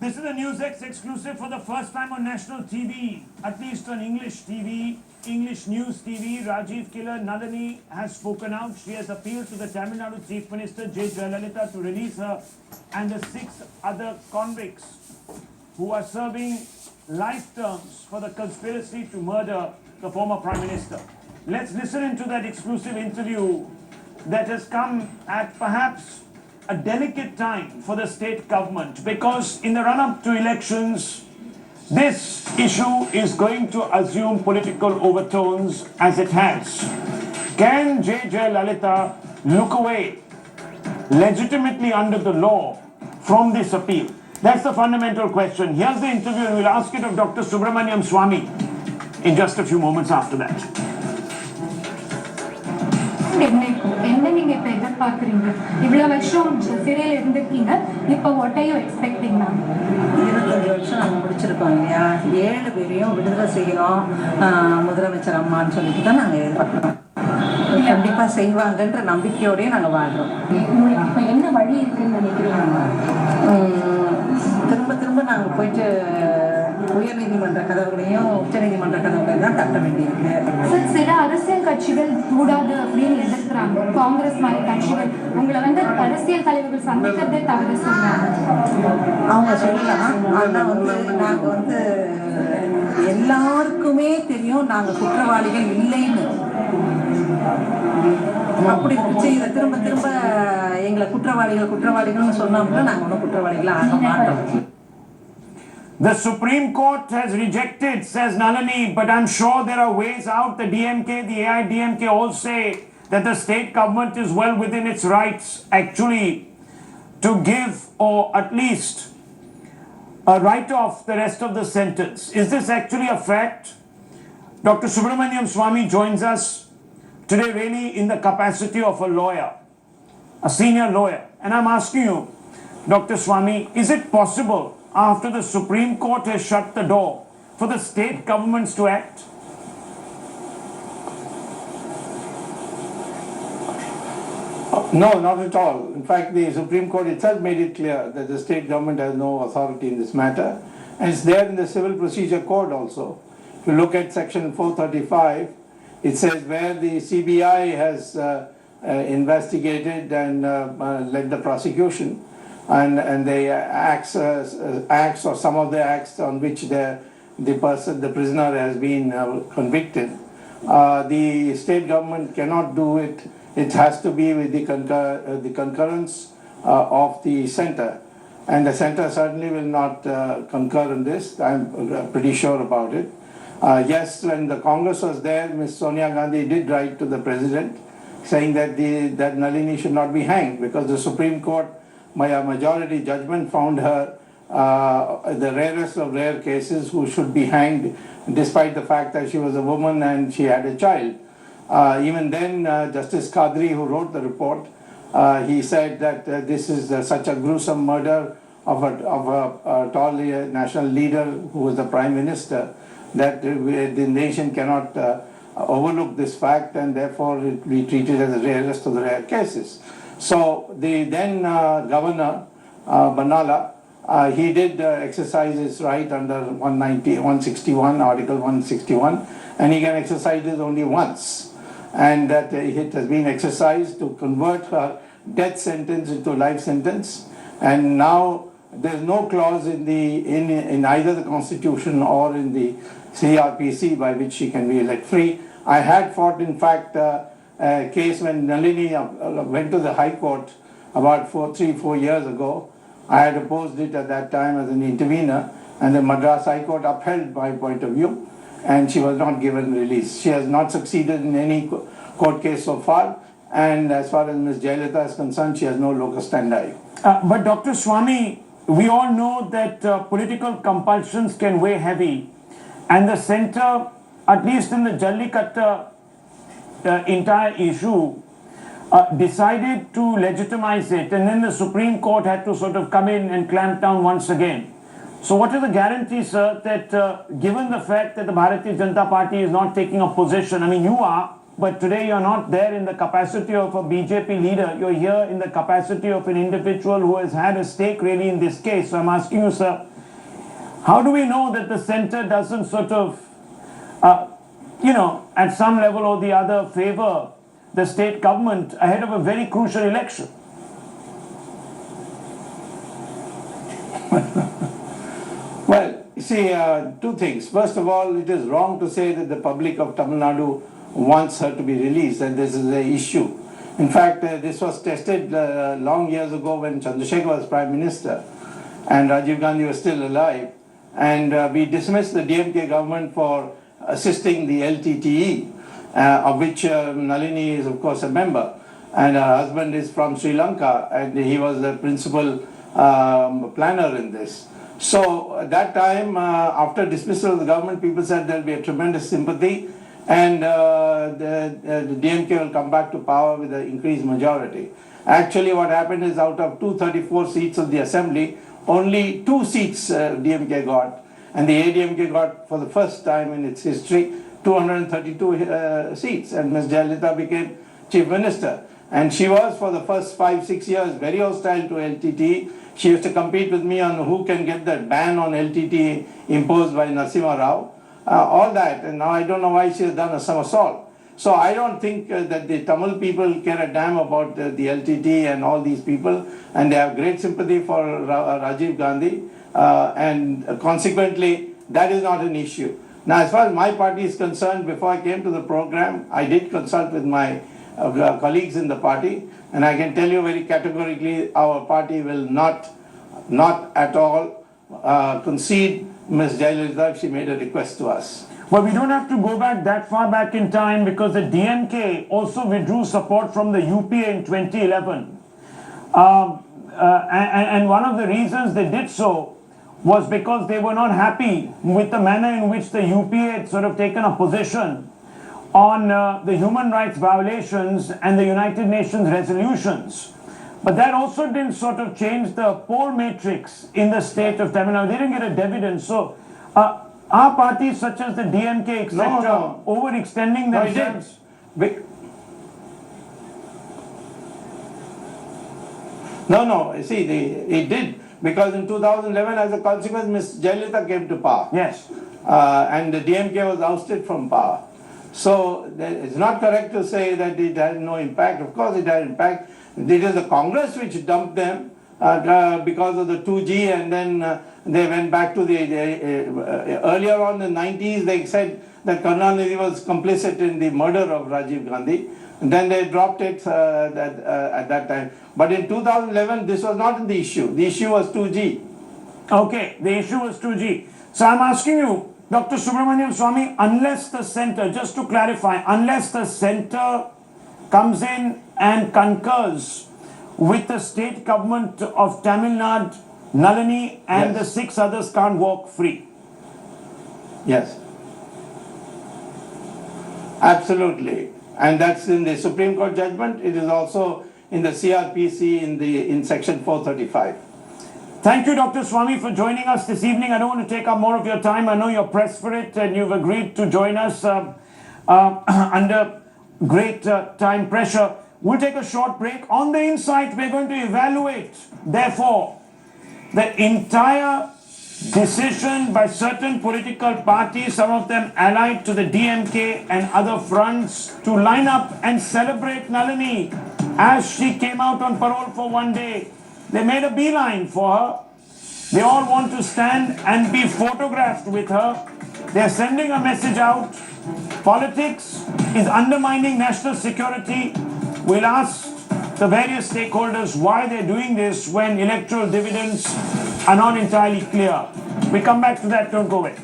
This is a newsX exclusive for the first time on national TV, at least on English TV, English News TV. Rajiv killer Nalini has spoken out. She has appealed to the Tamil Nadu Chief Minister J. Jayalalitha to release her and the 6 other convicts who are serving life terms for the conspiracy to murder the former Prime Minister. Let's listen into that exclusive interview that has come at perhaps a delicate time for the state government, because in the run-up to elections, this issue is going to assume political overtones as it has. Can J. Jayalalitha look away legitimately under the law from this appeal? That's the fundamental question. Here's the interview, and we'll ask it of Dr. Subramaniam Swamy in just a few moments after that. என்ன நீங்க இப்ப எதிர்பார்க்கறீங்க? இவ்வளவு வருஷம் சிறையில இருந்திருக்கீங்க. இப்போ what are you expecting now? 25 வருஷம் நாங்க முடிச்சிருக்கோம் இல்லையா? 7 பேரையும் விடுதலை செய்யறோம் முதலமைச்சர் அம்மான்னு சொல்லிட்டு தான் நாங்க எதிர்பார்க்கிறோம். கண்டிப்பா செய்வாங்கன்ற நம்பிக்கையோடயே நாங்க வாழ்றோம். உங்களுக்கு இப்ப என்ன வழி இருக்குன்னு நினைக்கிறீங்க? திரும்ப நாங்க போயிட்டு உயர்நீதிமன்ற கதவுகளையும் உச்சநீதிமன்ற கதவுகளையும் தான் தட்ட வேண்டியிருக்கு. சில அரசியல் கட்சிகள் கூடாது அப்படின்னு எதிர்க்கிறாங்க. காங்கிரஸ் மாதிரி கட்சிகள் உங்களை அரசியல் தலைவர்கள் சந்திக்கிறதே தவறு சொல்றாங்க. அவங்க சொல்லலாம். ஆனா நாங்க எல்லாருக்குமே தெரியும் நாங்க குற்றவாளிகள் இல்லைன்னு. அப்படி இருந்துச்சு இதை திரும்ப எங்களை குற்றவாளிகள்னு சொன்னோம்னா நாங்க ஒன்றும் குற்றவாளிகள் ஆக மாட்டோம். The Supreme Court has rejected, says Nalini, but I'm sure there are ways out. The DMK, the AIDMK all say that the state government is well within its rights actually to give or at least write off the rest of the sentence. Is this actually a fact? Dr. Subramaniam Swamy joins us today really in the capacity of a lawyer, a senior lawyer. And I'm asking you, Dr. Swamy, is it possible after the Supreme Court has shut the door for the state governments to act? No, not at all. In fact, the Supreme Court itself made it clear that the state government has no authority in this matter. And it's there in the Civil Procedure Code also. If you look at section 435, it says where the CBI has investigated and led the prosecution, and the acts or some of the acts on which the prisoner has been convicted, the state government cannot do it. It has to be with the concurrence of the center, and the center certainly will not concur in this. I'm pretty sure about it. Yes, when the Congress was there, Ms. Sonia Gandhi did write to the president saying that Nalini should not be hanged, because the Supreme Court, by a majority judgment, found her the rarest of rare cases who should be hanged, despite the fact that she was a woman and she had a child. Even then, Justice Kadri, who wrote the report, he said that this is such a gruesome murder of a tall national leader who was the Prime Minister, that the nation cannot overlook this fact, and therefore it be treated as the rarest of the rare cases. So the then governor, Banala, he did exercise his right under 161, Article 161, and he can exercise it only once. And that it has been exercised to convert her death sentence into life sentence. And now there's no clause in either the Constitution or in the CRPC by which she can be let free. I had fought, in fact, a case when Nalini went to the High Court about 3-4 years ago. I had opposed it at that time as an intervener, and the Madras High Court upheld my point of view, and she was not given release. She has not succeeded in any court case so far, and as far as Ms. Jayalalitha is concerned, she has no locus standi. But Dr. Swamy, we all know that political compulsions can weigh heavy, and the center, at least in the Jallikattu entire issue, decided to legitimize it, and then the Supreme Court had to sort of come in and clamp down once again. So what is the guarantee, sir, that given the fact that the Bharatiya Janata Party is not taking a position, I mean you are, but today you're not there in the capacity of a BJP leader, you're here in the capacity of an individual who has had a stake really in this case. So I'm asking you, sir, How do we know that the center doesn't sort of, at some level or the other favor the state government ahead of a very crucial election? Well, you see, two things. First of all, it is wrong to say that the public of Tamil Nadu wants her to be released, and this is the issue. In fact, this was tested long years ago when Chandrasekhar was Prime Minister and Rajiv Gandhi was still alive. And we dismissed the DMK government for assisting the LTTE, of which Nalini is of course a member. And her husband is from Sri Lanka, and he was the principal planner in this. So at that time, after dismissal of the government, people said there will be a tremendous sympathy, and the DMK will come back to power with an increased majority. Actually, what happened is out of 234 seats of the assembly, only 2 seats DMK got, and the ADMK got, for the first time in its history, 232 seats, and Ms. Jayalalitha became Chief Minister. And she was, for the first 5-6 years, very hostile to LTTE. She used to compete with me on who can get that ban on LTTE imposed by Narasimha Rao. All that, and now I don't know why she has done a somersault. So I don't think that the Tamil people care a damn about the LTTE and all these people, and they have great sympathy for Rajiv Gandhi, and consequently that is not an issue. Now, as far as my party is concerned, before I came to the program, I did consult with my colleagues in the party, and I can tell you very categorically, our party will not at all concede Ms. Jayalalitha if she made a request to us. Well, we don't have to go back that far back in time, because the DMK also withdrew support from the UPA in 2011. And one of the reasons they did so was because they were not happy with the manner in which the UPA had sort of taken a position on the human rights violations and the United Nations resolutions. But that also didn't sort of change the poll matrix in the state of Tamil Nadu. They didn't get a dividend. So our parties such as the DMK, etc., overextending themselves. No, see, it did. Because in 2011, as a consequence, Ms. Jayalalitha came to power. Yes. And the DMK was ousted from power. So it's not correct to say that it had no impact. Of course it had impact. It is the Congress which dumped them because of the 2G, and then they went back to the earlier on in the 90s they said that Karunanidhi was complicit in the murder of Rajiv Gandhi, and then they dropped it at that time. But in 2011 this was not the issue. The issue was 2G. Okay, the issue was 2G. So I'm asking you, Dr. Subramanian Swamy, unless the center, just to clarify, unless the center comes in and concurs with the state government of Tamil Nadu, Nalini and the 6 others can't walk free. Yes. Absolutely. And that's in the Supreme Court judgment. It is also in the CRPC in section 435. Thank you, Dr. Swamy, for joining us this evening. I don't want to take up more of your time. I know you're pressed for it, and you've agreed to join us under great time pressure. We'll take a short break. On the Insight, we're going to evaluate, therefore, the entire decision by certain political parties, some of them allied to the DMK and other fronts, to line up and celebrate Nalini as she came out on parole for one day. They made a beeline for her. They all want to stand and be photographed with her. They're sending a message out. Politics is undermining national security. We'll ask the various stakeholders why they're doing this when electoral dividends are not entirely clear. We come back to that, don't go away.